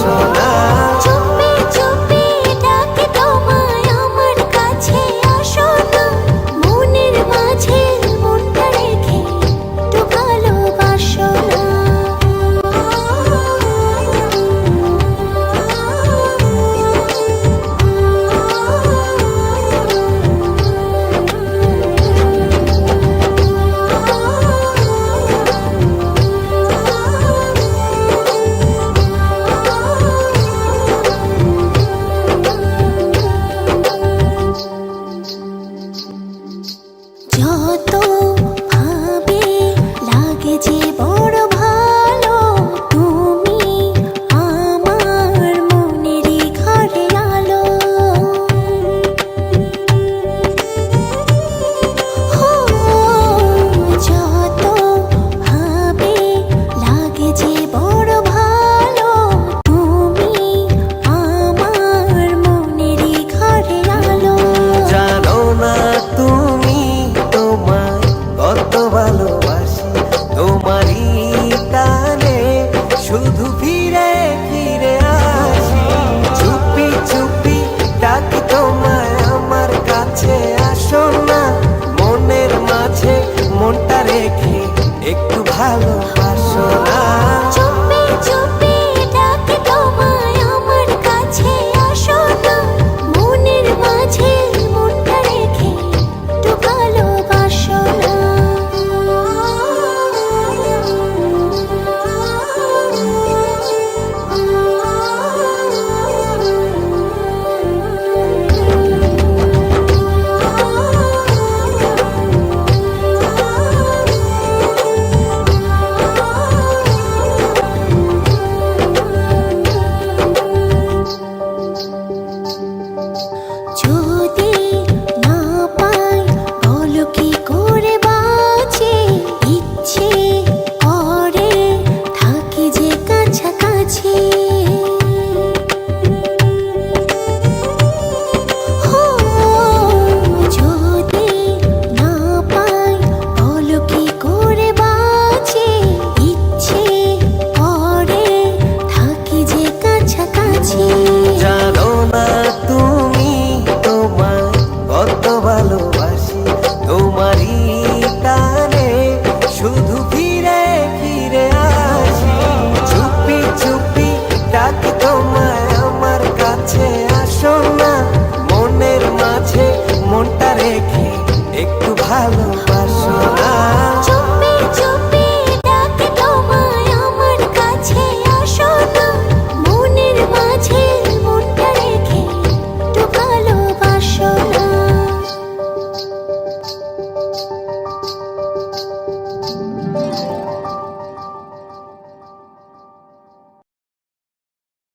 বাসো না। চুপি চুপি ডাকে তোমায় আমার কাছে আসো না, মনের মাঝে মনটা রেখে একটু ভালোবাসো না। যত ভাবে লাগে যে বড় ভালো, তুমি আমার মনেরই ঘরে আলো। যত ভাবে লাগে যে বড় ভালো, তুমি আমার মনেরই ঘরে আলো। জানো না তুমি তোমায় কত ভালোবাসি, তোমারই টানে শুধু ফিরে ফিরে আসি। চুপি চুপি ডাকি তোমায় আমার কাছে আসো না, মনের মাঝে মনটা রেখে একটু ভালোবাসো না। চুপি চুপি ডাকে তোমায় আমার কাছে আসো না, মনের মাঝে মনটা রেখে একটু ভালোবাসো না। যদি না পাই বলো কি করে বাঁচি, ইচ্ছে করে থাকি যে কাছাকাছি। যদি না পাই বলো কি করে বাঁচি, ইচ্ছে করে থাকি যে কাছাকাছি। জানো না তুমি তোমায় কত ভালোবাসি, তোমারই টানে শুধু ফিরে ফিরে আসি। চুপি চুপি ডাকি তোমায় আমার কাছে আসো না, মনের মাঝে মনটা রেখে একটু ভালোবাসো